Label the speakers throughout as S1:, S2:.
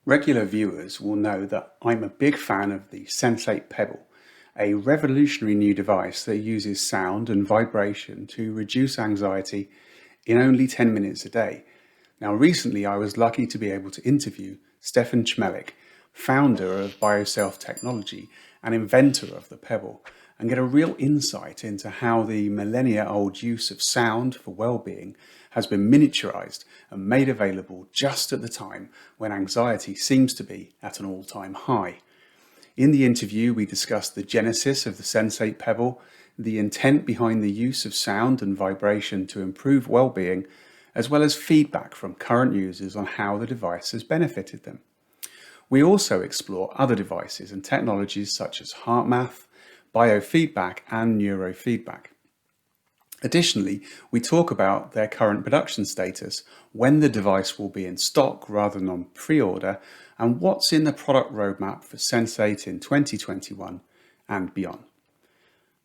S1: Regular viewers will know that I'm a big fan of the Sensate Pebble, a revolutionary new device that uses sound and vibration to reduce anxiety in only 10 minutes a day. Now, recently I was lucky to be able to interview Stefan Chmelik, founder of BioSelf Technology and inventor of the Pebble, and get a real insight into how the millennia-old use of sound for well-being has been miniaturized and made available just at the time when anxiety seems to be at an all-time high. In the interview, we discussed the genesis of the Sensate Pebble, the intent behind the use of sound and vibration to improve well-being, as well as feedback from current users on how the device has benefited them. We also explore other devices and technologies such as Heartmath, biofeedback, and neurofeedback. Additionally, we talk about their current production status, when the device will be in stock rather than on pre-order, and what's in the product roadmap for Sensate in 2021 and beyond.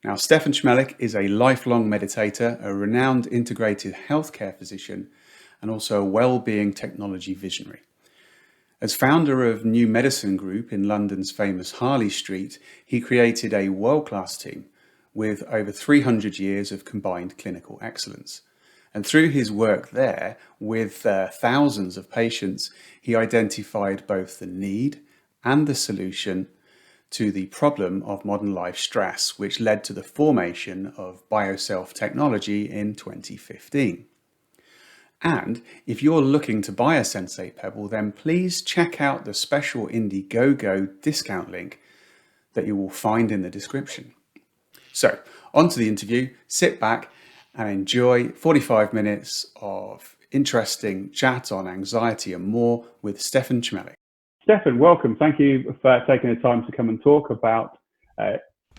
S1: Now, Stefan Chmelik is a lifelong meditator, a renowned integrated healthcare physician, and also a well-being technology visionary. As founder of New Medicine Group in London's famous Harley Street, he created a world-class team with over 300 years of combined clinical excellence. And through his work there with thousands of patients, he identified both the need and the solution to the problem of modern life stress, which led to the formation of BioSelf Technology in 2015. And if you're looking to buy a Sensate Pebble, then please check out the special Indiegogo discount link that you will find in the description. So, on to the interview. Sit back and enjoy 45 minutes of interesting chat on anxiety and more with Stefan Chmelik. Stefan, welcome. Thank you for taking the time to come and talk about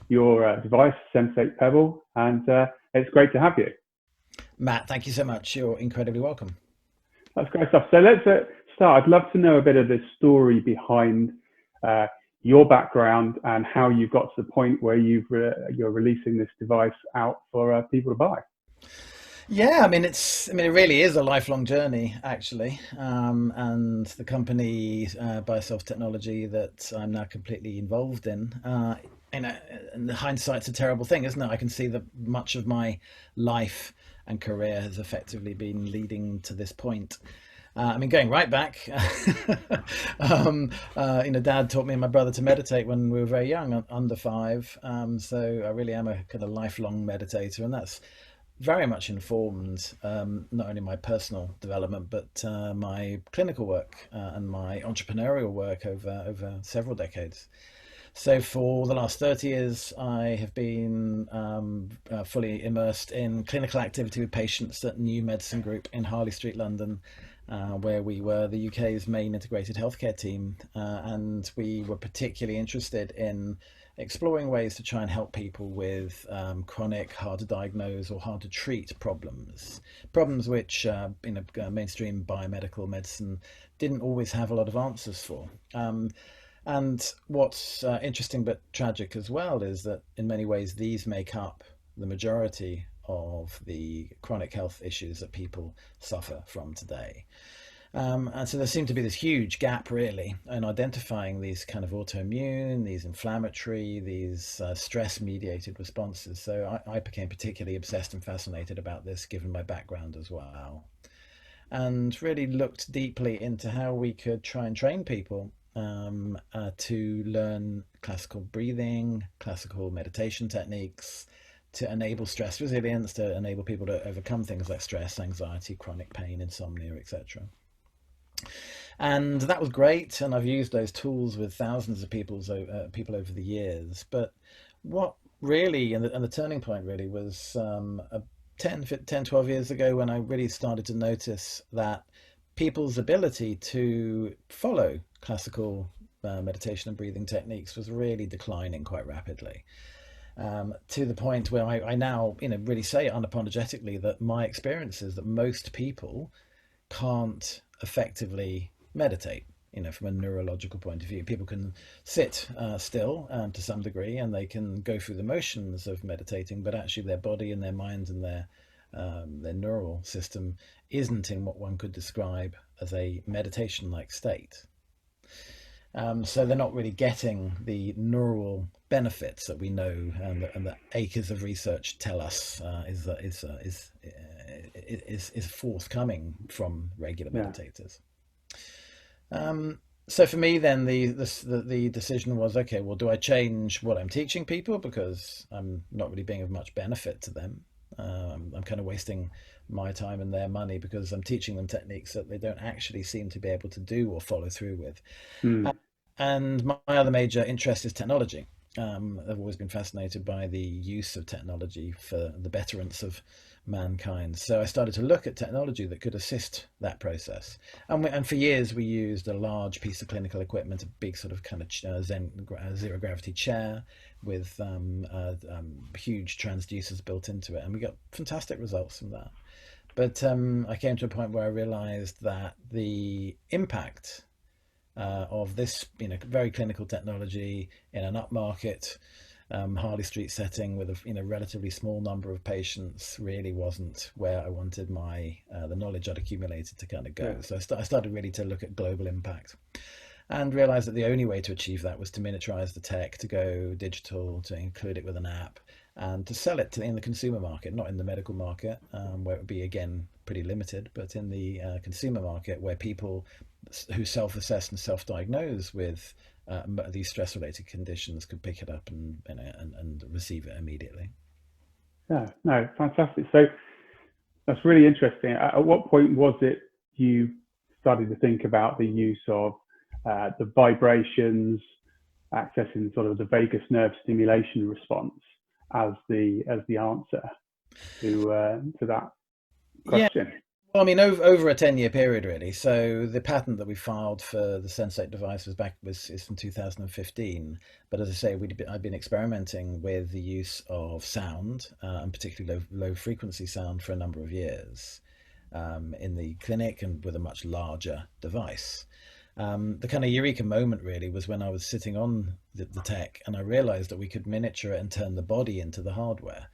S1: your device, Sensate Pebble, and it's great to have you.
S2: Matt, thank you so much. You're incredibly welcome.
S1: That's great stuff. So let's start. I'd love to know a bit of the story behind your background and how you got to the point where you're releasing this device out for people to buy.
S2: Yeah, I mean, it really is a lifelong journey, actually. And the company, BioSelf Technology, that I'm now completely involved in, and hindsight's a terrible thing, isn't it? I can see that much of my life and career has effectively been leading to this point. Going right back, Dad taught me and my brother to meditate when we were very young, under 5. So I really am a kind of lifelong meditator, and that's very much informed not only my personal development, but my clinical work and my entrepreneurial work over several decades. So for the last 30 years, I have been fully immersed in clinical activity with patients at New Medicine Group in Harley Street, London, where we were the UK's main integrated healthcare team. And we were particularly interested in exploring ways to try and help people with chronic, hard to diagnose or hard to treat problems which mainstream biomedical medicine didn't always have a lot of answers for. And what's interesting but tragic as well is that in many ways these make up the majority of the chronic health issues that people suffer from today. And so there seemed to be this huge gap really in identifying these kind of autoimmune, these inflammatory, these stress-mediated responses. So I became particularly obsessed and fascinated about this given my background as well. And really looked deeply into how we could try and train people to learn classical breathing, classical meditation techniques, to enable stress resilience, to enable people to overcome things like stress, anxiety, chronic pain, insomnia, etc. And that was great, and I've used those tools with thousands of people over the years. But what really, and the turning point really was 12 years ago when I really started to notice that people's ability to follow classical meditation and breathing techniques was really declining quite rapidly, to the point where I now really say unapologetically that my experience is that most people can't effectively meditate. From a neurological point of view, people can sit still to some degree, and they can go through the motions of meditating, but actually their body and their mind and their neural system isn't in what one could describe as a meditation-like state. So they're not really getting the neural benefits that we know, and that acres of research tell us is forthcoming from regular
S1: Yeah.
S2: meditators. So for me, then the decision was, okay, well, do I change what I'm teaching people because I'm not really being of much benefit to them? I'm kind of wasting my time and their money because I'm teaching them techniques that they don't actually seem to be able to do or follow through with.
S1: Mm.
S2: And my other major interest is technology. I've always been fascinated by the use of technology for the betterance of mankind. So I started to look at technology that could assist that process. And for years, we used a large piece of clinical equipment, a big sort of kind of zero gravity chair with huge transducers built into it. And we got fantastic results from that. But I came to a point where I realized that the impact of this, very clinical technology in an upmarket Harley Street setting with a relatively small number of patients really wasn't where I wanted my the knowledge I'd accumulated to kind of go.
S1: Yeah.
S2: So I started really to look at global impact and realized that the only way to achieve that was to miniaturize the tech, to go digital, to include it with an app, and to sell it in the consumer market, not in the medical market, where it would be, again, pretty limited, but in the consumer market where people who self-assess and self-diagnose with these stress-related conditions could pick it up and receive it immediately.
S1: Yeah. No, fantastic. So that's really interesting. At what point was it you started to think about the use of the vibrations, accessing sort of the vagus nerve stimulation response as the answer to that
S2: Yeah.
S1: question?
S2: Well, I mean, over a 10-year period, really. So the patent that we filed for the Sensate device is from 2015. But as I say, I've been experimenting with the use of sound, and particularly low frequency sound, for a number of years in the clinic and with a much larger device. The kind of eureka moment really was when I was sitting on the tech and I realized that we could miniature it and turn the body into the hardware.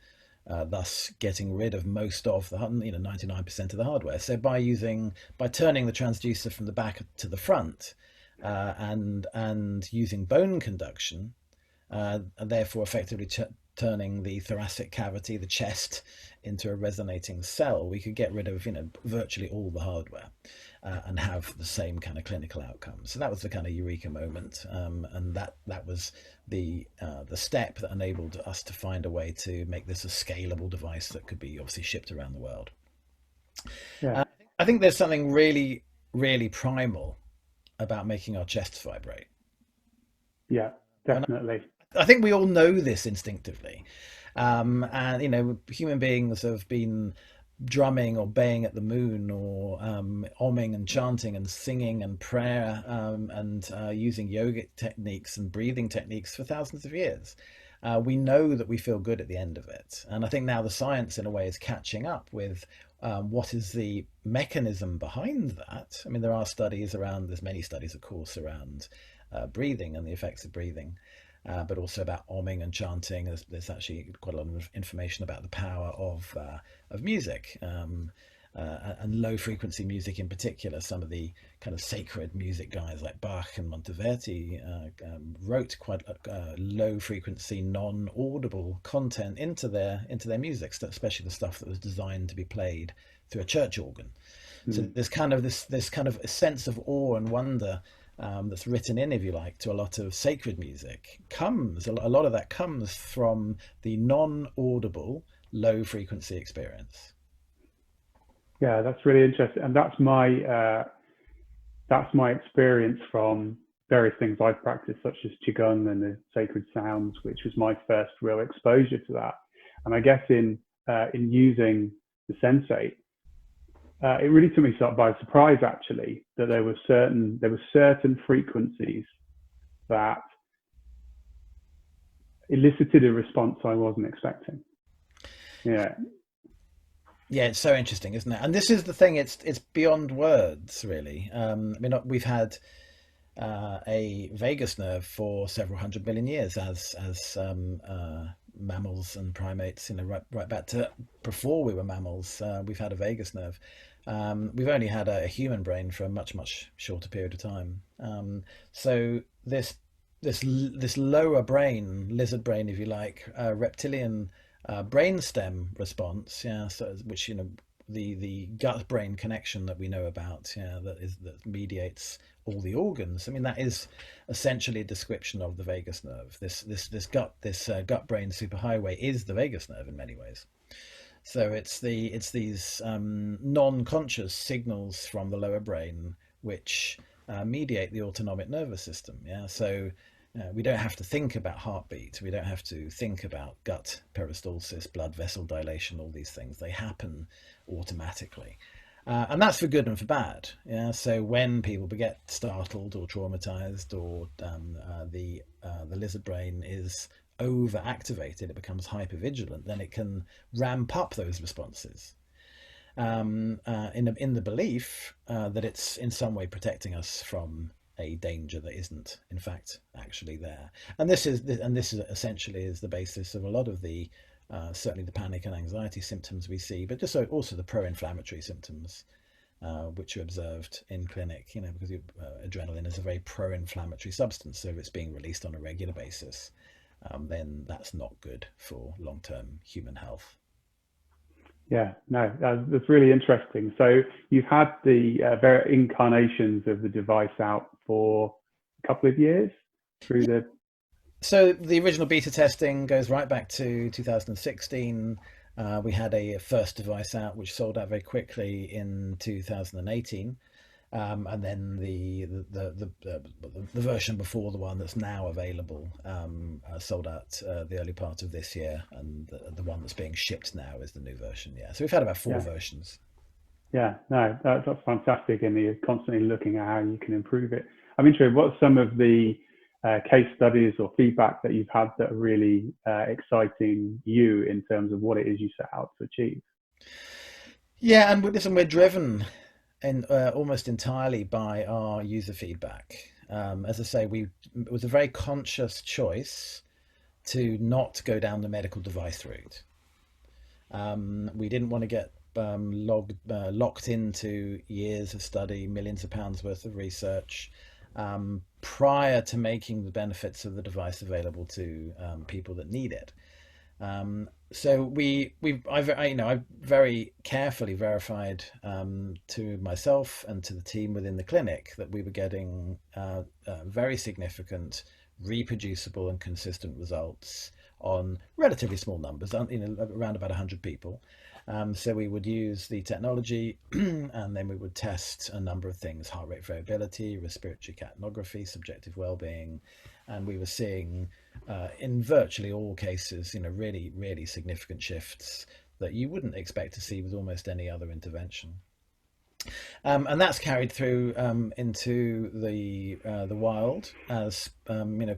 S2: Thus getting rid of most of the 99% of the hardware. So by turning the transducer from the back to the front, and using bone conduction, and therefore effectively turning the thoracic cavity, the chest, into a resonating cell, we could get rid of virtually all the hardware and have the same kind of clinical outcomes. So that was the kind of eureka moment, and that was the step that enabled us to find a way to make this a scalable device that could be obviously shipped around the world.
S1: Yeah.
S2: I think there's something really, really primal about making our chests vibrate.
S1: Yeah,
S2: And
S1: definitely.
S2: I think we all know this instinctively. And human beings have been drumming or baying at the moon, or omming and chanting and singing and prayer, and using yogic techniques and breathing techniques for thousands of years. We know that we feel good at the end of it. And I think now the science, in a way, is catching up with what is the mechanism behind that. I mean, there's many studies, of course, around breathing and the effects of breathing. But also about omming and chanting. There's actually quite a lot of information about the power of music, and low frequency music in particular. Some of the kind of sacred music guys like Bach and Monteverdi wrote quite low frequency, non-audible content into their music, especially the stuff that was designed to be played through a church organ. So there's kind of this kind of a sense of awe and wonder that's written in, if you like, to a lot of sacred music. A lot of that comes from the non-audible, low-frequency experience.
S1: Yeah, that's really interesting, and that's my experience from various things I've practiced, such as qigong and the sacred sounds, which was my first real exposure to that. And I guess in using the Sensate, it really took me by surprise, actually, that there were certain frequencies that elicited a response I wasn't expecting. Yeah.
S2: Yeah, it's so interesting, isn't it? And this is the thing; it's beyond words, really. I mean, we've had a vagus nerve for several hundred million years as mammals and primates. Right back to before we were mammals, we've had a vagus nerve. We've only had a human brain for a much shorter period of time. So this lower brain, lizard brain, if you like, reptilian brainstem response, yeah, so which the gut brain connection that we know about, yeah, that mediates all the organs. I mean, that is essentially a description of the vagus nerve. This gut brain superhighway is the vagus nerve in many ways. So it's these non-conscious signals from the lower brain which mediate the autonomic nervous system. Yeah, so we don't have to think about heartbeat. We don't have to think about gut peristalsis, blood vessel dilation, all these things. They happen automatically. And that's for good and for bad. Yeah. So when people get startled or traumatized, or the lizard brain is overactivated, it becomes hypervigilant, then it can ramp up those responses in the belief that it's in some way protecting us from a danger that isn't, in fact, actually there. And this is essentially is the basis of a lot of the certainly the panic and anxiety symptoms we see, but just also the pro-inflammatory symptoms which are observed in clinic. Because adrenaline is a very pro-inflammatory substance, so if it's being released on a regular basis, then that's not good for long-term human health.
S1: Yeah, no, that's really interesting. So you've had the very incarnations of the device out for a couple of years through the.
S2: So the original beta testing goes right back to 2016. We had a first device out which sold out very quickly in 2018. And then the version before the one that's now available sold out the early part of this year, and the one that's being shipped now is the new version. Yeah, so we've had about four
S1: Yeah,
S2: versions.
S1: yeah, no, that's fantastic, and you're constantly looking at how you can improve it. I'm interested. What's some of the case studies or feedback that you've had that are really exciting you in terms of what it is you set out to achieve?
S2: Yeah, and listen, we're driven in almost entirely by our user feedback. As I say, it was a very conscious choice to not go down the medical device route. We didn't want to get locked into years of study, millions of pounds worth of research, prior to making the benefits of the device available to people that need it. So I very carefully verified to myself and to the team within the clinic that we were getting very significant, reproducible, and consistent results on relatively small numbers, around about 100 people. So we would use the technology and then we would test a number of things: heart rate variability, respiratory capnography, subjective well-being, and we were seeing in virtually all cases, really significant shifts that you wouldn't expect to see with almost any other intervention. And that's carried through into the wild as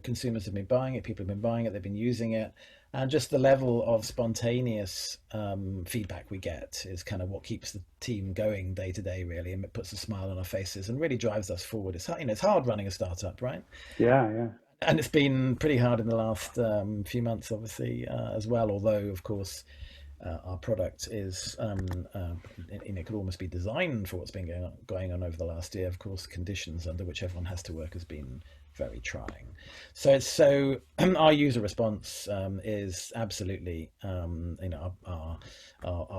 S2: consumers have been buying it, people have been buying it, they've been using it, and just the level of spontaneous feedback we get is kind of what keeps the team going day to day, really, and it puts a smile on our faces and really drives us forward. It's hard running a startup, right?
S1: Yeah, yeah,
S2: And it's been pretty hard in the last few months, obviously, as well. Although, of course, our product is, it could almost be designed for what's been going on over the last year. Of course, conditions under which everyone has to work has been very trying. So our user response is absolutely, our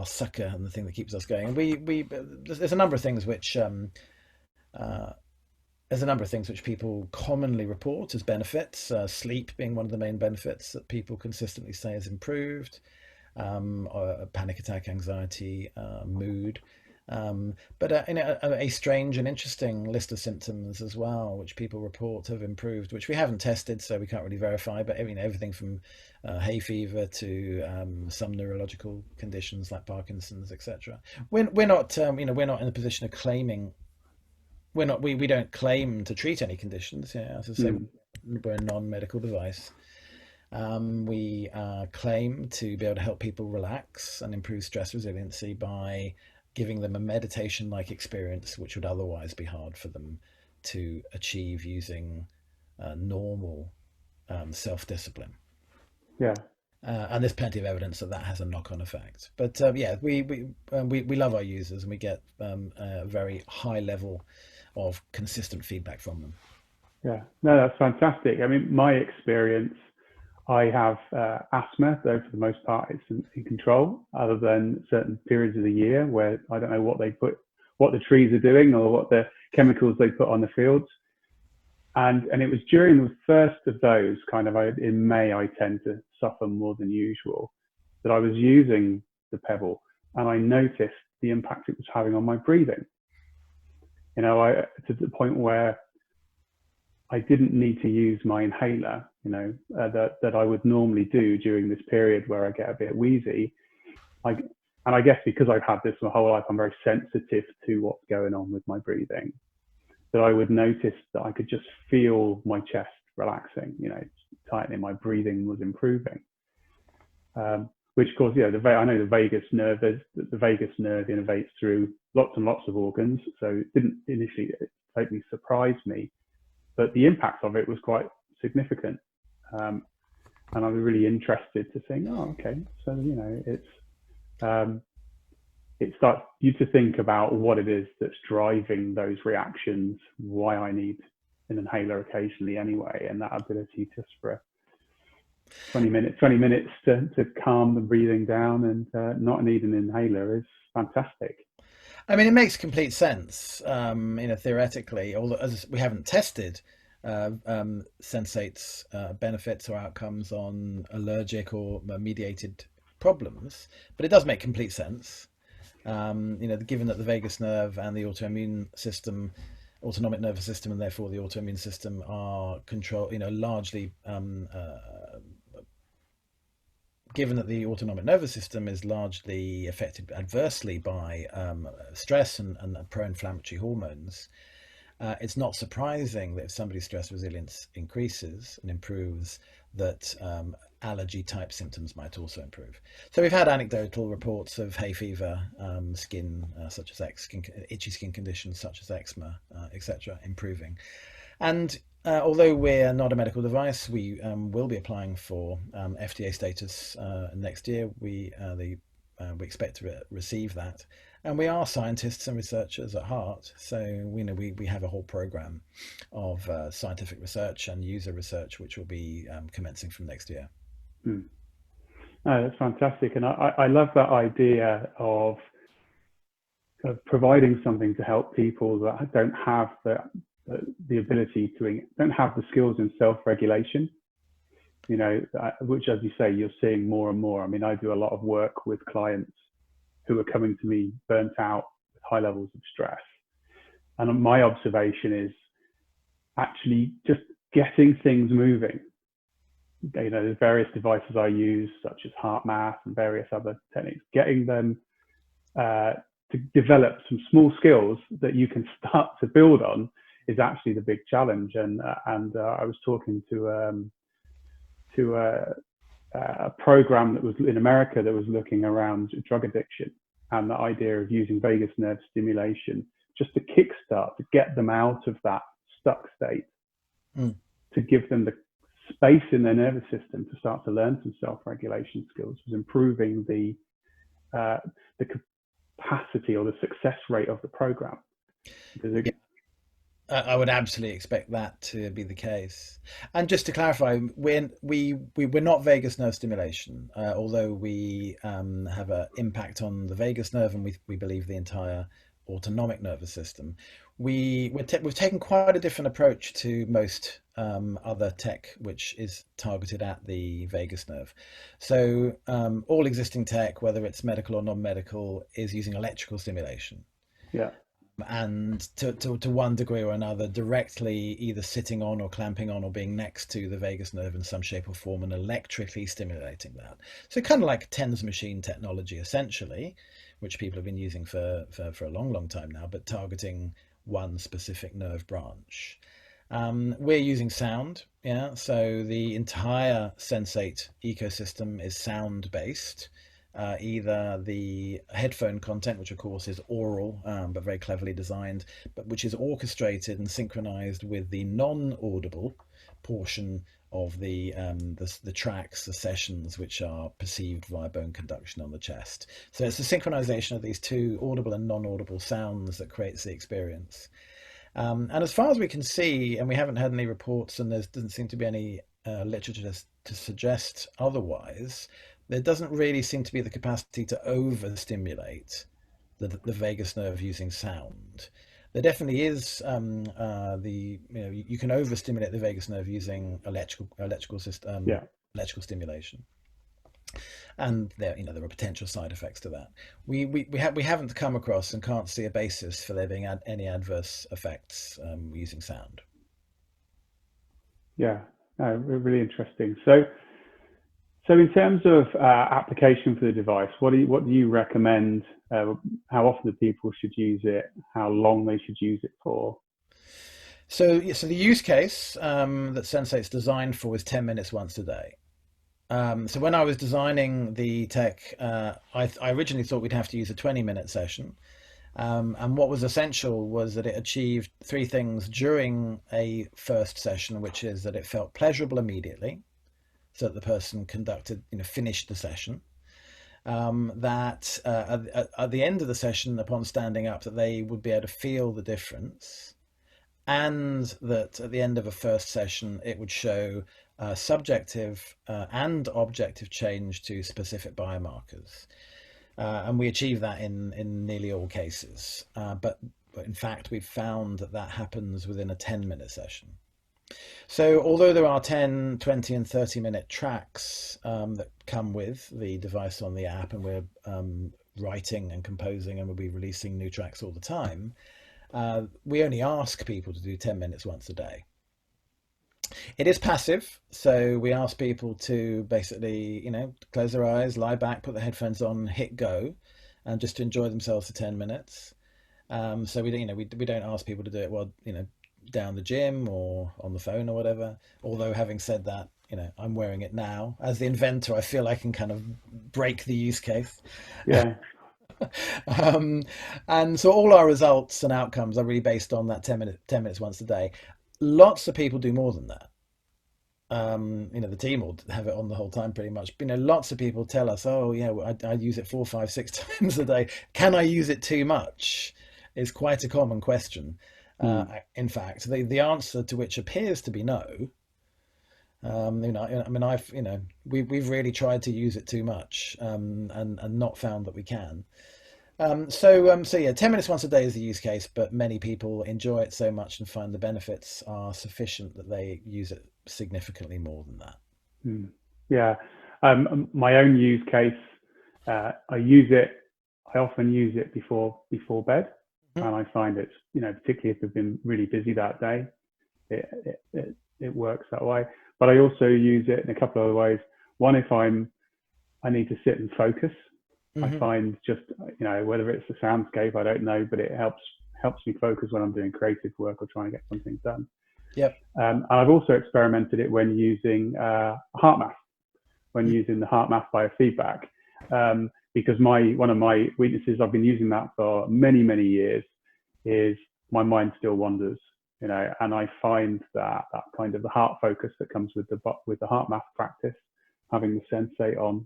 S2: sucker and the thing that keeps us going. There's a number of things which. There's a number of things which people commonly report as benefits, sleep being one of the main benefits that people consistently say has improved, panic attack, anxiety, mood. But a strange and interesting list of symptoms as well, which people report have improved, which we haven't tested, so we can't really verify. But everything from hay fever to some neurological conditions like Parkinson's, etc. We're not, we're not in a position of claiming. We don't claim to treat any conditions. Yeah, as I say,
S1: mm,
S2: we're a non-medical device. We claim to be able to help people relax and improve stress resiliency by giving them a meditation-like experience, which would otherwise be hard for them to achieve using normal self-discipline.
S1: yeah,
S2: And there's plenty of evidence that that has a knock-on effect. But yeah, we love our users, and we get a very high level of consistent feedback from them.
S3: Yeah, no, that's fantastic. I mean, my experience, I have asthma, though for the most part it's in control, other than certain periods of the year where I don't know what the trees are doing or what the chemicals they put on the fields. And it was during the first of those, kind of in May, I tend to suffer more than usual, that I was using the Pebble, and I noticed the impact it was having on my breathing. To the point where I didn't need to use my inhaler, that I would normally do during this period where I get a bit wheezy. And I guess because I've had this my whole life, I'm very sensitive to what's going on with my breathing. That I would notice that I could just feel my chest relaxing, tightening, my breathing was improving. Which of course, I know the vagus nerve innervates through lots and lots of organs, so it didn't initially totally surprise me, but the impact of it was quite significant. And I was really interested to think, okay, so it starts you to think about what it is that's driving those reactions, why I need an inhaler occasionally anyway, and that ability just for 20 minutes to calm the breathing down and not need an inhaler is fantastic.
S2: I mean, it makes complete sense, theoretically, although as we haven't tested Sensate's benefits or outcomes on allergic or mediated problems, but it does make complete sense. Given that the vagus nerve and the autonomic nervous system, and therefore the autoimmune system are controlled, largely, given that the autonomic nervous system is largely affected adversely by stress and pro-inflammatory hormones, it's not surprising that if somebody's stress resilience increases and improves, that allergy type symptoms might also improve. So we've had anecdotal reports of hay fever, skin such as itchy skin conditions such as eczema, etc., improving. And although we're not a medical device, we will be applying for FDA status next year. We expect to receive that, and we are scientists and researchers at heart. So we have a whole program of scientific research and user research, which will be commencing from next year.
S3: Oh, that's fantastic, and I love that idea of providing something to help people that don't have the ability don't have the skills in self-regulation, which, as you say, you're seeing more and more. I mean, I do a lot of work with clients who are coming to me burnt out with high levels of stress. And my observation is actually just getting things moving. There's various devices I use, such as Heartmath and various other techniques, getting them to develop some small skills that you can start to build on is actually the big challenge. And I was talking to a program that was in America that was looking around drug addiction and the idea of using vagus nerve stimulation just to kickstart, to get them out of that stuck state, to give them the space in their nervous system to start to learn some self-regulation skills, was improving the capacity or the success rate of the program. Because
S2: I would absolutely expect that to be the case. And just to clarify, we're not vagus nerve stimulation, although we have an impact on the vagus nerve, and we believe the entire autonomic nervous system. We've taken quite a different approach to most other tech, which is targeted at the vagus nerve. So all existing tech, whether it's medical or non-medical, is using electrical stimulation.
S3: Yeah.
S2: And to one degree or another, directly either sitting on or clamping on or being next to the vagus nerve in some shape or form and electrically stimulating that. So kind of like TENS machine technology, essentially, which people have been using for a long time now, but targeting one specific nerve branch. We're using sound, so the entire Sensate ecosystem is sound-based. either the headphone content, which of course is oral, but very cleverly designed, but which is orchestrated and synchronized with the non-audible portion of the tracks, the sessions, which are perceived via bone conduction on the chest. So it's the synchronization of these two audible and non-audible sounds that creates the experience. And as far as we can see, and we haven't had any reports, and there doesn't seem to be any literature to suggest otherwise, there doesn't really seem to be the capacity to overstimulate the vagus nerve using sound. There definitely is you can overstimulate the vagus nerve using electrical stimulation, and there are potential side effects to that. We haven't come across and can't see a basis for there being any adverse effects using sound.
S3: Yeah, really interesting. So in terms of application for the device, what do you recommend? How often people should use it? How long they should use it for?
S2: So the use case that Sensate's designed for is 10 minutes once a day. So when I was designing the tech, I originally thought we'd have to use a 20-minute session. And what was essential was that it achieved three things during a first session, which is that it felt pleasurable immediately, so that the person finished the session. That at the end of the session, upon standing up, that they would be able to feel the difference, and that at the end of a first session, it would show subjective and objective change to specific biomarkers. And we achieve that in nearly all cases. But in fact, we've found that happens within a 10-minute session. So although there are 10, 20 and 30-minute tracks that come with the device on the app, and we're writing and composing and we'll be releasing new tracks all the time, we only ask people to do 10 minutes once a day. It is passive, so we ask people to basically, close their eyes, lie back, put their headphones on, hit go, and just to enjoy themselves for 10 minutes. So we don't ask people to do it while, down the gym or on the phone or whatever. Although having said that, I'm wearing it now. As the inventor, I feel I can kind of break the use case.
S3: Yeah.
S2: And so all our results and outcomes are really based on that 10 minutes once a day. Lots of people do more than that. The team will have it on the whole time pretty much. Lots of people tell us, oh yeah, I use it 4, 5, 6 times a day. Can I use it too much? Is quite a common question. In fact, the answer to which appears to be no. We've really tried to use it too much, and not found that we can. So 10 minutes once a day is the use case, but many people enjoy it so much and find the benefits are sufficient that they use it significantly more than that.
S3: Yeah. My own use case, I often use it before bed. And I find it's, particularly if I've been really busy that day, it works that way. But I also use it in a couple of other ways. One, if I need to sit and focus, I find just, whether it's the soundscape, I don't know, but it helps me focus when I'm doing creative work or trying to get something done.
S2: Yep.
S3: And I've also experimented it when using Heartmath, using the Heartmath biofeedback. Because one of my weaknesses, I've been using that for many, many years, is my mind still wanders, and I find that kind of the heart focus that comes with the Heartmath practice, having the Sensate on,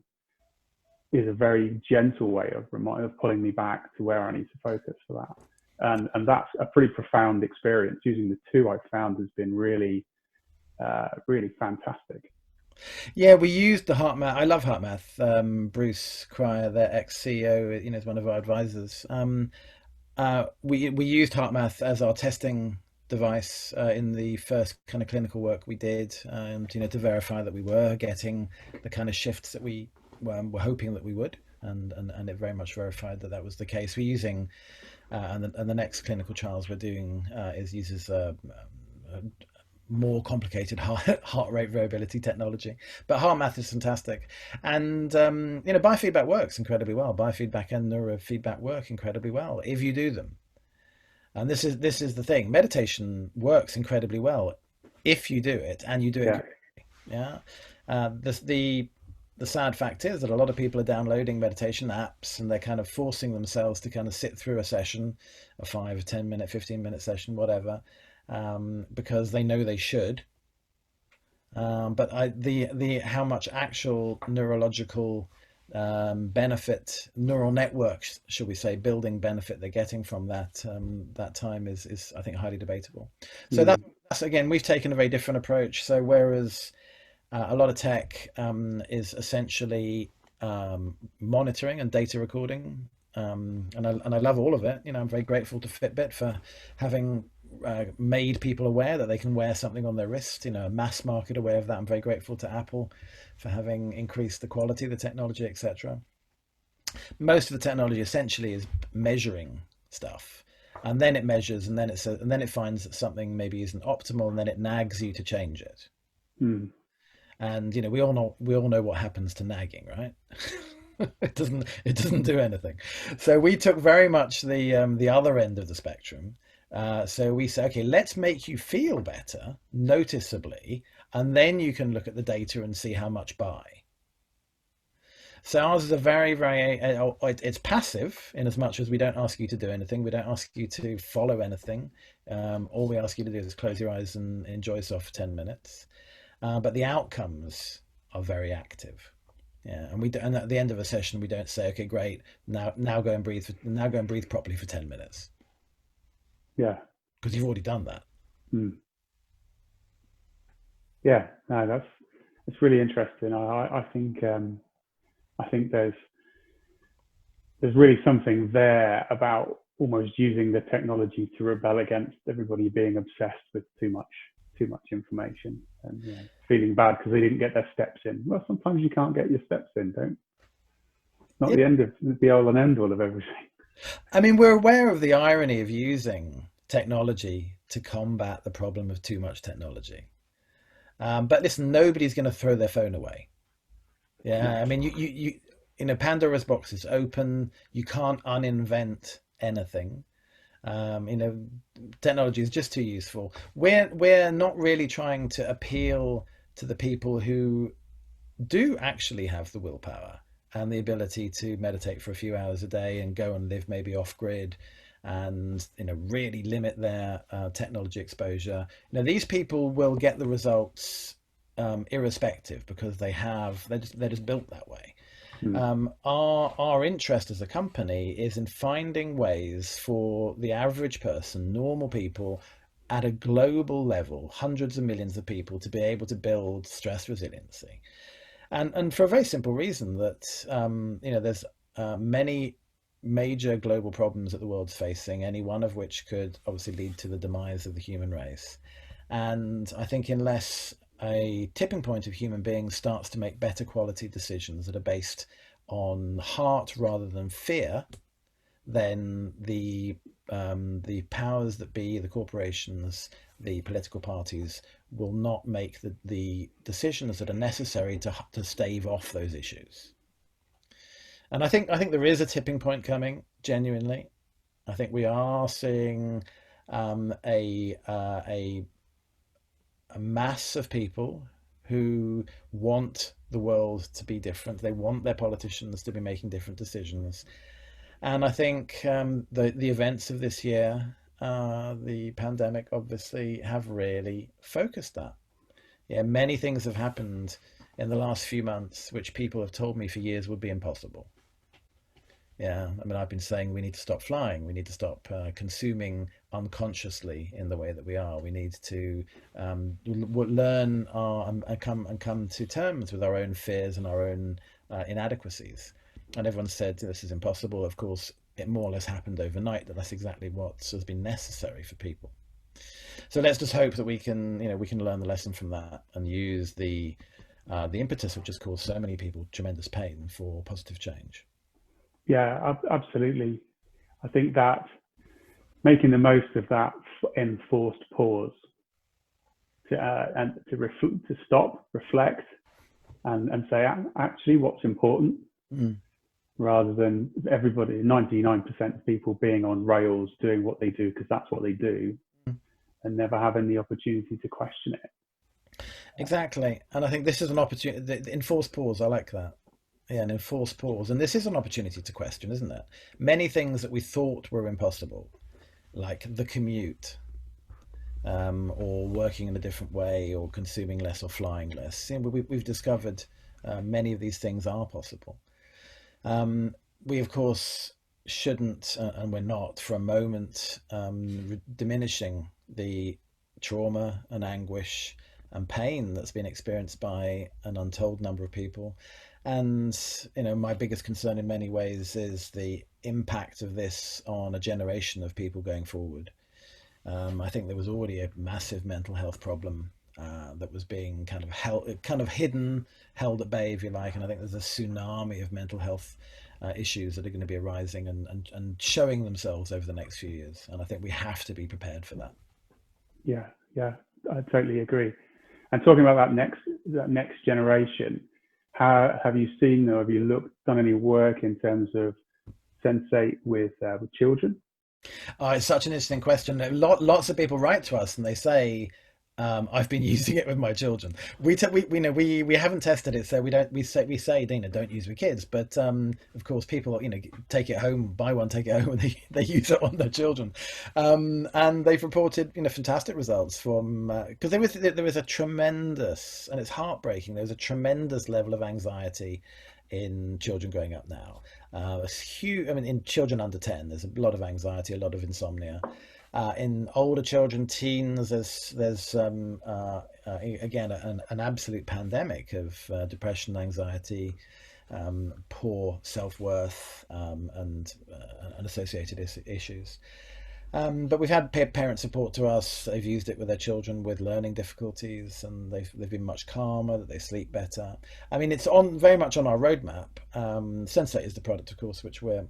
S3: is a very gentle way of pulling me back to where I need to focus for that. And that's a pretty profound experience. Using the two, I've found has been really, really fantastic.
S2: Yeah, we used the Heartmath. I love Heartmath. Bruce Cryer, their ex-CEO, is one of our advisors. We used Heartmath as our testing device in the first kind of clinical work we did, to verify that we were getting the kind of shifts that we were hoping that we would, and it very much verified that was the case. We're using, and the next clinical trials we're doing uses more complicated heart rate variability technology, but Heartmath is fantastic, and biofeedback works incredibly well. Biofeedback and neurofeedback work incredibly well if you do them, and this is the thing. Meditation works incredibly well if you do it, and you do it correctly. Yeah, the sad fact is that a lot of people are downloading meditation apps and they're kind of forcing themselves to kind of sit through a session, a 5, 10-minute, 15-minute session, whatever, because they know they should. But the how much actual neurological benefit, neural networks, should we say, building benefit they're getting from that time is I think highly debatable. So that's again, we've taken a very different approach. So whereas a lot of tech is essentially monitoring and data recording, and I love all of it. You know, I'm very grateful to Fitbit for having made people aware that they can wear something on their wrist. You know, a mass market aware of that. I'm very grateful to Apple for having increased the quality of the technology, etc. Most of the technology essentially is measuring stuff, and then it measures, and then it finds that something maybe isn't optimal, and then it nags you to change it. And you know, we all know what happens to nagging, right? It doesn't do anything. So we took very much the other end of the spectrum. So we say, okay, let's make you feel better noticeably, and then you can look at the data and see how much by. So ours is a very, very, it's passive in as much as we don't ask you to do anything. We don't ask you to follow anything. All we ask you to do is close your eyes and enjoy yourself for 10 minutes. But the outcomes are very active. Yeah, and at the end of a session, we don't say, okay, great, now go and breathe properly for 10 minutes.
S3: Yeah,
S2: because you've already done that.
S3: Yeah, no, that's really interesting. I think there's really something there about almost using the technology to rebel against everybody being obsessed with too much information and feeling bad because they didn't get their steps in. Well, sometimes you can't get your steps in, not the end of the be all and end all of everything.
S2: I mean, we're aware of the irony of using technology to combat the problem of too much technology. But listen, nobody's going to throw their phone away. Yeah, I mean, you Pandora's box is open. You can't uninvent anything. Technology is just too useful. We're not really trying to appeal to the people who do actually have the willpower and the ability to meditate for a few hours a day and go and live maybe off grid and really limit their technology exposure. These people will get the results irrespective because they're just built that way. Our interest as a company is in finding ways for the average person, normal people at a global level, hundreds of millions of people, to be able to build stress resiliency. And for a very simple reason that, there's many major global problems that the world's facing, any one of which could obviously lead to the demise of the human race. And I think unless a tipping point of human beings starts to make better quality decisions that are based on heart rather than fear, then the powers that be, the corporations, the political parties will not make the decisions that are necessary to stave off those issues. And I think there is a tipping point coming, genuinely. I think we are seeing a mass of people who want the world to be different. They want their politicians to be making different decisions. And I think the events of this year, the pandemic, obviously have really focused that. Yeah, many things have happened in the last few months which people have told me for years would be impossible. Yeah, I mean, I've been saying we need to stop flying. We need to stop consuming unconsciously in the way that we are. We need to learn and come to terms with our own fears and our own inadequacies. And everyone said this is impossible. Of course, it more or less happened overnight. That's exactly what has been necessary for people. So let's just hope that we can learn the lesson from that and use the impetus which has caused so many people tremendous pain for positive change.
S3: Yeah, absolutely. I think that making the most of that enforced pause to stop, reflect, and say actually what's important, rather than everybody, 99% of people being on rails doing what they do because that's what they do, and never having the opportunity to question it.
S2: Exactly. And I think this is an opportunity. The enforced pause, I like that. Yeah, an enforced pause. And this is an opportunity to question, isn't it? Many things that we thought were impossible, like the commute, or working in a different way, or consuming less, or flying less. You know, we've discovered many of these things are possible. We, of course, shouldn't, and we're not, for a moment, diminishing the trauma and anguish and pain that's been experienced by an untold number of people. And, you know, my biggest concern in many ways is the impact of this on a generation of people going forward. I think there was already a massive mental health problem that was being kind of hidden, held at bay, if you like. And I think there's a tsunami of mental health issues that are going to be arising and showing themselves over the next few years. And I think we have to be prepared for that.
S3: Yeah, yeah, I totally agree. And talking about that next generation, how have you seen, or have you done any work in terms of Sensate with children?
S2: Oh, it's such an interesting question. Lots of people write to us and they say, "I've been using it with my children." We know we haven't tested it, so we say, Dina, don't use with kids. But of course, people, you know, take it home, buy one, take it home, and they use it on their children, and they've reported, you know, fantastic results from, because there was a tremendous, and it's heartbreaking. There was a tremendous level of anxiety in children growing up now. It's huge. I mean, in children under 10, there's a lot of anxiety, a lot of insomnia. In older children, teens, there's again an absolute pandemic of depression, anxiety, poor self-worth, and associated issues. But we've had parent support to us. They've used it with their children with learning difficulties, and they've been much calmer. That they sleep better. I mean, it's very much on our roadmap. Sensate is the product, of course, which we're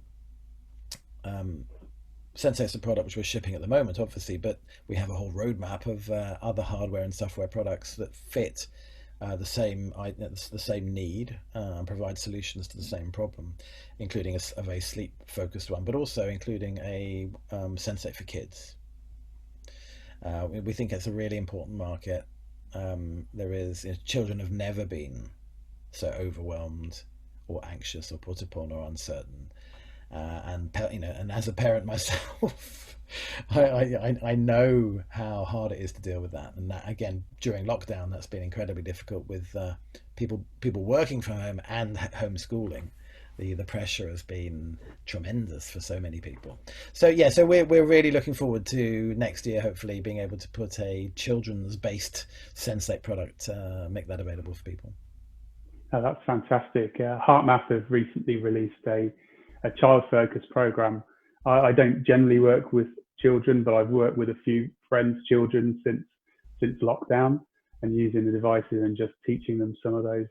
S2: Sensate's the product which we're shipping at the moment, obviously, but we have a whole roadmap of other hardware and software products that fit the same need and provide solutions to the same problem, including a very sleep focused one, but also including a Sensate for kids. We think it's a really important market. Children have never been so overwhelmed or anxious or put upon or uncertain. And as a parent myself, I know how hard it is to deal with that. And that, again, during lockdown, that's been incredibly difficult with people working from home and homeschooling. The pressure has been tremendous for so many people. So yeah, so we're really looking forward to next year, hopefully being able to put a children's based Sensate product, make that available for people.
S3: Oh, that's fantastic. Heartmath have recently released a child-focused program. I don't generally work with children, but I've worked with a few friends' children since lockdown, and using the devices and just teaching them some of those,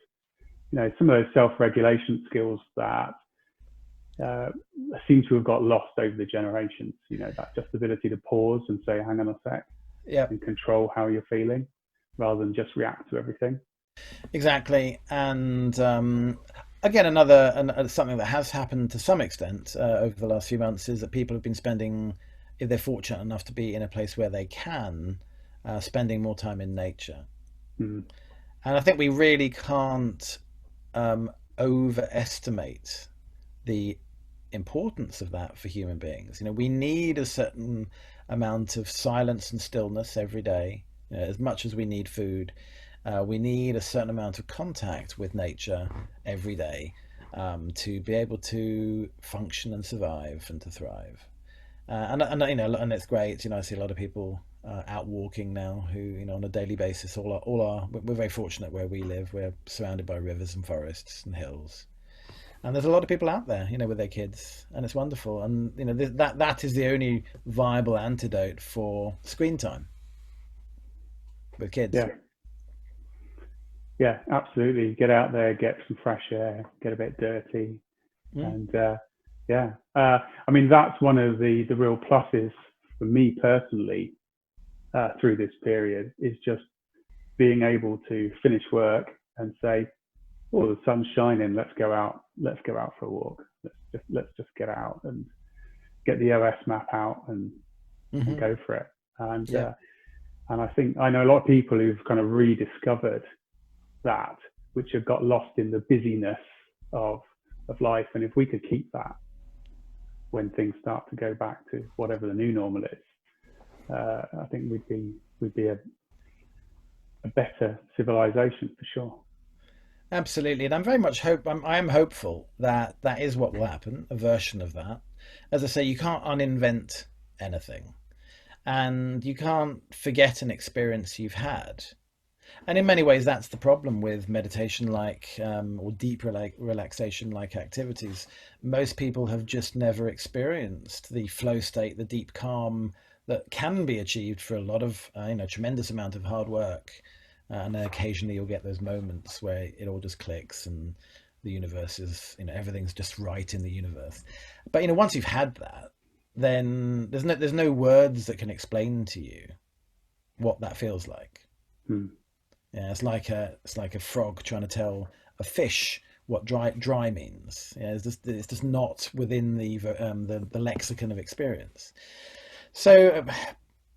S3: self-regulation skills that seem to have got lost over the generations. That just ability to pause and say, "Hang on a sec,"
S2: Yeah,
S3: and control how you're feeling, rather than just react to everything.
S2: exactly. And again, another something that has happened to some extent over the last few months is that people have been spending, if they're fortunate enough to be in a place where they can, spending more time in nature.
S3: Mm.
S2: And I think we really can't overestimate the importance of that for human beings. We need a certain amount of silence and stillness every day, as much as we need food. We need a certain amount of contact with nature every day to be able to function and survive and to thrive. And it's great. I see a lot of people out walking now who, on a daily basis, we're very fortunate where we live. We're surrounded by rivers and forests and hills. And there's a lot of people out there, with their kids, and it's wonderful. And that is the only viable antidote for screen time with kids.
S3: Yeah, absolutely. Get out there, get some fresh air, get a bit dirty, and I mean, that's one of the real pluses for me personally through this period, is just being able to finish work and say, "Oh, the sun's shining. Let's go out. Let's go out for a walk. Let's just get out and get the OS map out and go for it." And And I know a lot of people who've kind of rediscovered that, which have got lost in the busyness of life. And if we could keep that when things start to go back to whatever the new normal is, I think we'd be a better civilization for sure.
S2: Absolutely, and I'm very much I am hopeful that that is what will happen, a version of that. As I say, you can't uninvent anything, and you can't forget an experience you've had. And in many ways, that's the problem with meditation-like or deep relaxation-like activities. Most people have just never experienced the flow state, the deep calm that can be achieved for a lot of, tremendous amount of hard work. And then occasionally you'll get those moments where it all just clicks and the universe is, everything's just right in the universe. But, once you've had that, then there's no words that can explain to you what that feels like. Yeah, it's like a frog trying to tell a fish what dry means. Yeah, it's just not within the lexicon of experience. So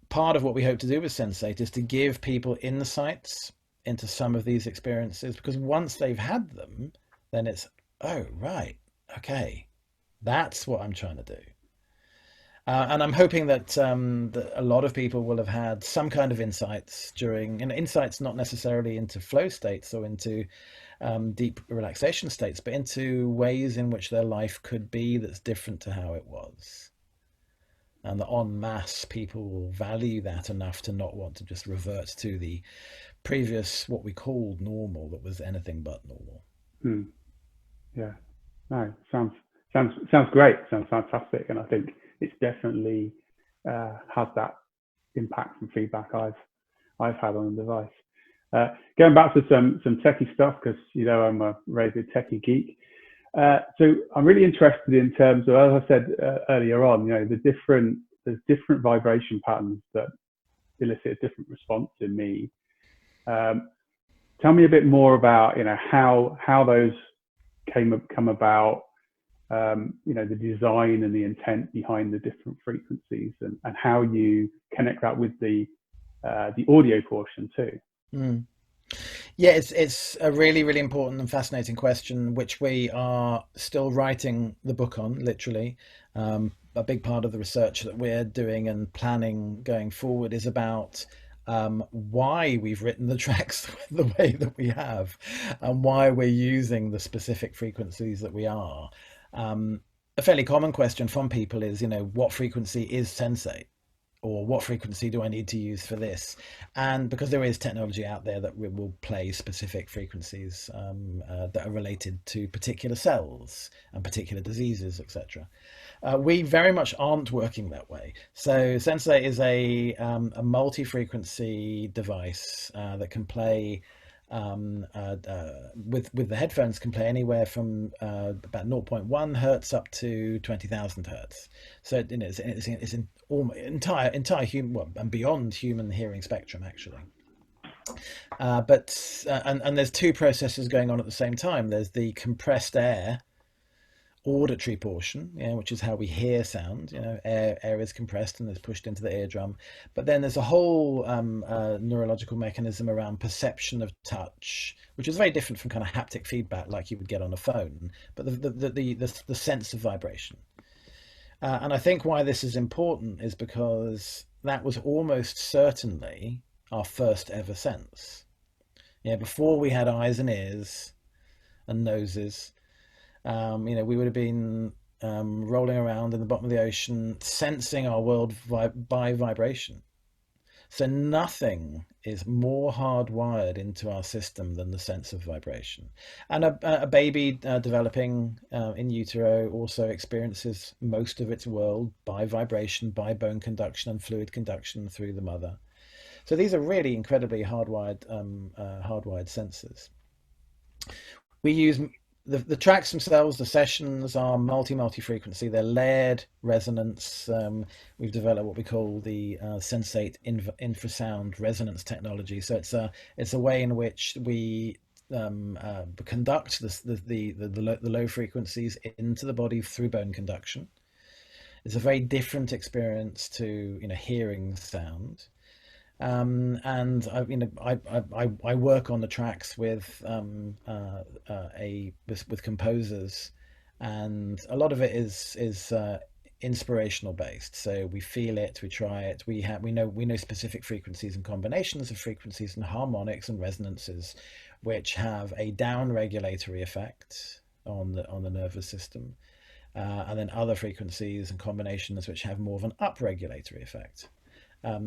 S2: part of what we hope to do with Sensate is to give people insights into some of these experiences, because once they've had them, then it's, oh, right, okay, that's what I'm trying to do. And I'm hoping that a lot of people will have had some kind of insights insights not necessarily into flow states or into deep relaxation states, but into ways in which their life could be that's different to how it was. And that en masse people will value that enough to not want to just revert to the previous, what we called normal, that was anything but normal.
S3: Yeah, no, sounds great. Sounds fantastic, and I think it's definitely has that impact and feedback I've had on the device. Going back to some techie stuff, because I'm a very good techie geek. So I'm really interested in terms of, as I said earlier on, there's different vibration patterns that elicit a different response in me. Tell me a bit more about how those come about, the design and the intent behind the different frequencies, and how you connect that with the audio portion too.
S2: Yeah, it's a really, really important and fascinating question, which we are still writing the book on, literally. A big part of the research that we're doing and planning going forward is about why we've written the tracks the way that we have, and why we're using the specific frequencies that we are. A fairly common question from people is, what frequency is Sensate? Or what frequency do I need to use for this? And because there is technology out there that will play specific frequencies that are related to particular cells and particular diseases, etc. We very much aren't working that way. So Sensate is a multi-frequency device that can play with the headphones, can play anywhere from about 0.1 hertz up to 20,000 hertz. So it's an entire human, and beyond human hearing spectrum, actually. But there's two processes going on at the same time. There's the compressed air auditory portion, which is how we hear sound. Air is compressed and is pushed into the eardrum. But then there's a whole neurological mechanism around perception of touch, which is very different from kind of haptic feedback like you would get on a phone, but the sense of vibration. And I think why this is important is because that was almost certainly our first ever sense. Before we had eyes and ears and noses, we would have been rolling around in the bottom of the ocean, sensing our world by vibration. So nothing is more hardwired into our system than the sense of vibration. And a baby developing in utero also experiences most of its world by vibration, by bone conduction and fluid conduction through the mother. So these are really incredibly hardwired sensors. We use the tracks themselves, the sessions are multi-frequency. They're layered resonance. We've developed what we call the Sensate infrasound resonance technology. So it's a way in which we conduct the low frequencies into the body through bone conduction. It's a very different experience to hearing sound. And I work on the tracks with with composers, and a lot of it is inspirational based. So we feel it, we try it, we know specific frequencies and combinations of frequencies and harmonics and resonances, which have a down regulatory effect on the nervous system, and then other frequencies and combinations which have more of an up regulatory effect.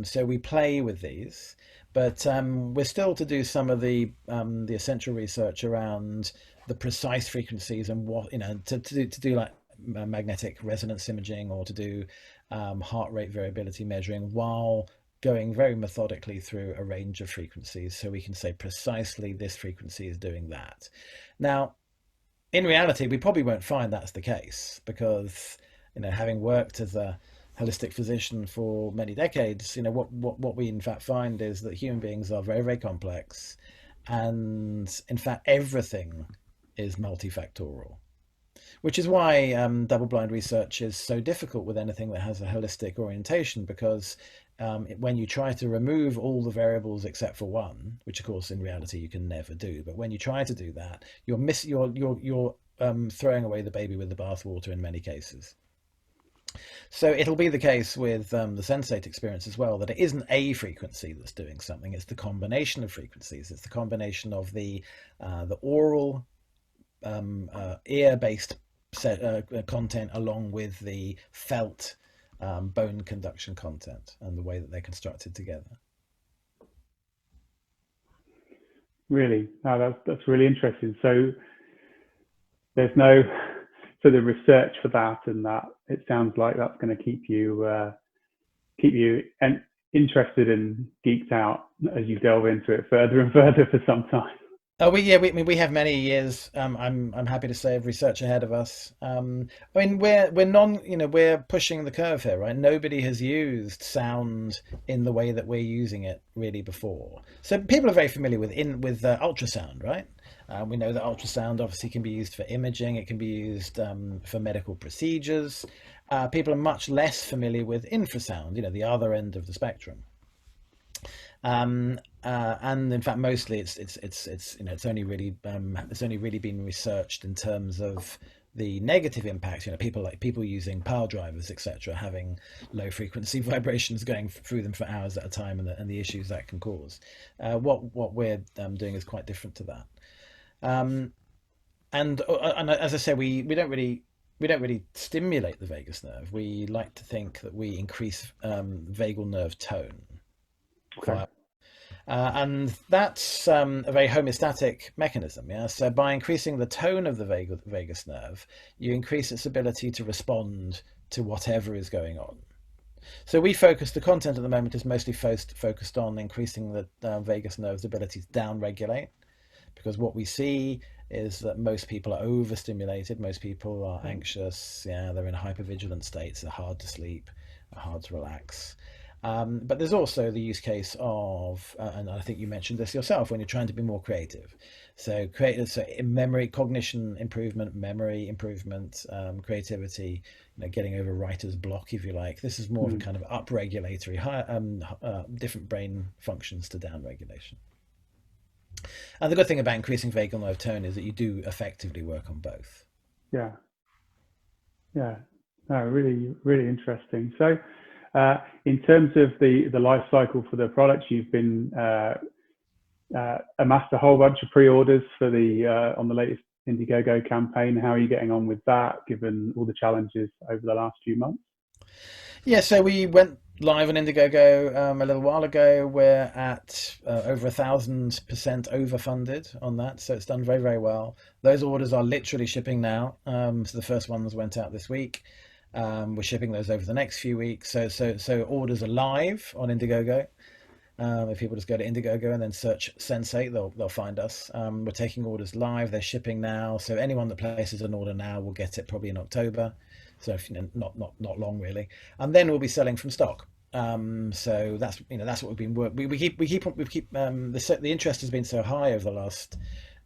S2: So we play with these, but we're still to do some of the essential research around the precise frequencies and what, to do like magnetic resonance imaging, or to do heart rate variability measuring, while going very methodically through a range of frequencies, so we can say precisely this frequency is doing that. Now, in reality, we probably won't find that's the case, because having worked as a holistic physician for many decades, what we in fact find is that human beings are very, very complex, and in fact everything is multifactorial, which is why double-blind research is so difficult with anything that has a holistic orientation, because when you try to remove all the variables except for one, which of course in reality you can never do, but when you try to do that, you're throwing away the baby with the bathwater in many cases. So it'll be the case with the Sensate experience as well, that it isn't a frequency that's doing something, it's the combination of frequencies. It's the combination of the oral ear-based content along with the felt bone conduction content, and the way that they're constructed together.
S3: Really, that's really interesting. So there's no sort of research for that, and that it sounds like that's going to keep you interested and geeked out as you delve into it further and further for some time.
S2: Oh, we have many years. I'm happy to say of research ahead of us. We're pushing the curve here, right? Nobody has used sound in the way that we're using it really before. So people are very familiar with ultrasound, right? We know that ultrasound obviously can be used for imaging. It can be used for medical procedures. People are much less familiar with infrasound, the other end of the spectrum. And in fact, mostly it's only really been researched in terms of the negative impact. People using pile drivers, etc., having low frequency vibrations going through them for hours at a time, and the issues that can cause. What we're doing is quite different to that. And as I say, we don't really stimulate the vagus nerve. We like to think that we increase vagal nerve tone.
S3: Okay.
S2: And that's a very homeostatic mechanism. Yeah. So by increasing the tone of the vagus nerve, you increase its ability to respond to whatever is going on. So the content at the moment is mostly focused on increasing the vagus nerve's ability to down-regulate, because what we see is that most people are overstimulated. Most people are anxious. Yeah, they're in hypervigilant states. They're hard to sleep, hard to relax. But there's also the use case of, and I think you mentioned this yourself, when you're trying to be more creative. So memory, cognition improvement, memory improvement, creativity, getting over writer's block, if you like. This is more of a kind of up-regulatory, different brain functions to down-regulation. And the good thing about increasing vagal nerve tone is that you do effectively work on both.
S3: Yeah. No, really, really interesting. So, in terms of the life cycle for the products, you've been amassed a whole bunch of pre-orders for on the latest Indiegogo campaign. How are you getting on with that, given all the challenges over the last few months?
S2: Yeah, so we went live on Indiegogo a little while ago. We're at over 1,000% overfunded on that, so it's done very, very well. Those orders are literally shipping now. So the first ones went out this week. We're shipping those over the next few weeks. So orders are live on Indiegogo. If people just go to Indiegogo and then search Sensate, they'll find us. We're taking orders live. They're shipping now. So anyone that places an order now will get it probably in October. So not long really. And then we'll be selling from stock. So that's what we've been working. The interest has been so high over the last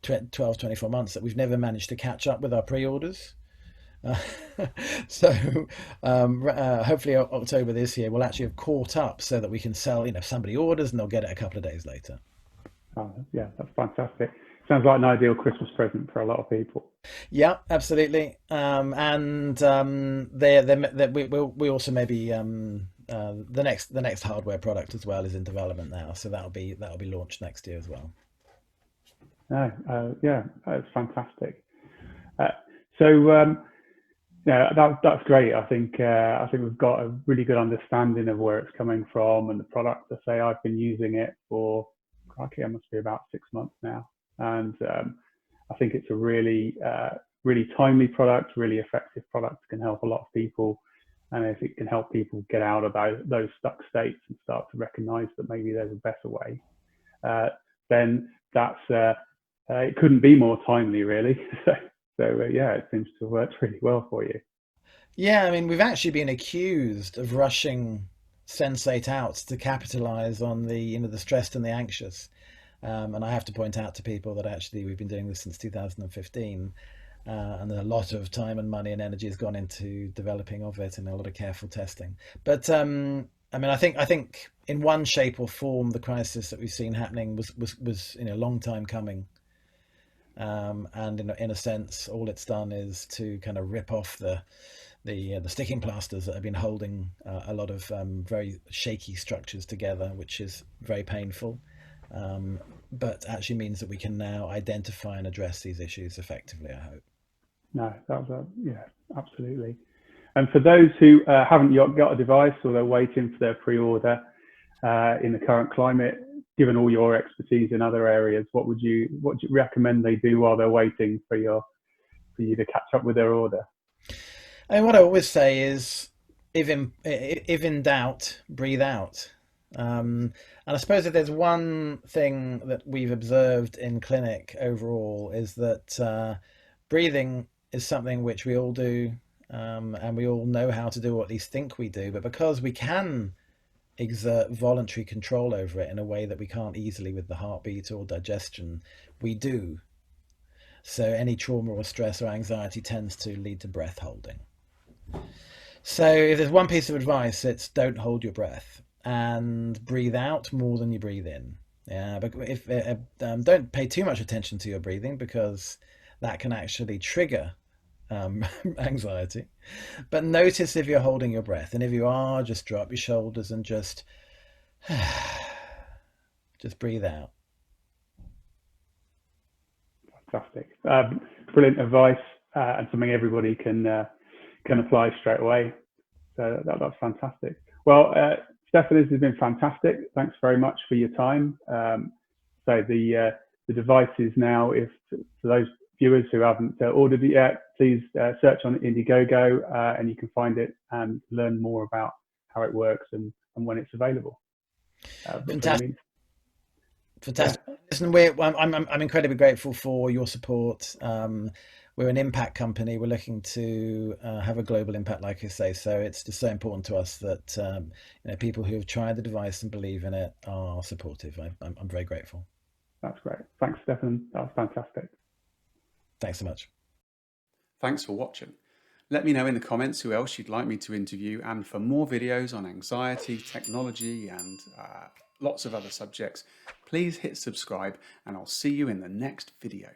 S2: 12, 24 months that we've never managed to catch up with our pre-orders. Uh, so hopefully October this year we'll actually have caught up so that we can sell. If somebody orders and they'll get it a couple of days later.
S3: Oh, yeah, that's fantastic. Sounds like an ideal Christmas present for a lot of people.
S2: Yeah, absolutely. We also maybe the next hardware product as well is in development now, so that'll be launched next year as well.
S3: No, yeah, that's fantastic. Uh, so yeah, that's great. I think we've got a really good understanding of where it's coming from and the product. I say I've been using it for, crikey, it must be about 6 months now, and I think it's a really really timely product, really effective product. Can help a lot of people, and if it can help people get out of those stuck states and start to recognise that maybe there's a better way, then that's it couldn't be more timely, really. So yeah, it seems to have worked really well for you.
S2: Yeah, I mean, we've actually been accused of rushing Sensate out to capitalize on the stressed and the anxious. And I have to point out to people that actually we've been doing this since 2015, and a lot of time and money and energy has gone into developing of it and a lot of careful testing. But I mean, I think in one shape or form, the crisis that we've seen happening was a long time coming. And in a sense, all it's done is to kind of rip off the sticking plasters that have been holding a lot of very shaky structures together, which is very painful, but actually means that we can now identify and address these issues effectively, I hope.
S3: No, yeah, absolutely. And for those who haven't yet got a device or they're waiting for their pre-order in the current climate, given all your expertise in other areas, what do you recommend they do while they're waiting for you to catch up with their order?
S2: And what I always say is, if in doubt, breathe out. And I suppose if there's one thing that we've observed in clinic overall is that breathing is something which we all do, and we all know how to do, or at least think we do. But because we can exert voluntary control over it in a way that we can't easily with the heartbeat or digestion, we do. So any trauma or stress or anxiety tends to lead to breath holding. So if there's one piece of advice, it's don't hold your breath and breathe out more than you breathe in. Yeah, but if don't pay too much attention to your breathing, because that can actually trigger anxiety. But notice if you're holding your breath, and if you are, just drop your shoulders and just breathe out.
S3: Fantastic, brilliant advice, and something everybody can apply straight away. So that's fantastic. Well, Stefan, this has been fantastic. Thanks very much for your time. So the device is now, if for those viewers who haven't ordered it yet, please search on Indiegogo, and you can find it and learn more about how it works and when it's available.
S2: Fantastic. Fantastic. Yeah. Listen, I'm incredibly grateful for your support. We're an impact company. We're looking to have a global impact, like I say. So it's just so important to us that people who have tried the device and believe in it are supportive. I'm very grateful.
S3: That's great. Thanks, Stefan. That was fantastic.
S2: Thanks so much.
S1: Thanks for watching. Let me know in the comments who else you'd like me to interview, and for more videos on anxiety, technology, and lots of other subjects, please hit subscribe, and I'll see you in the next video.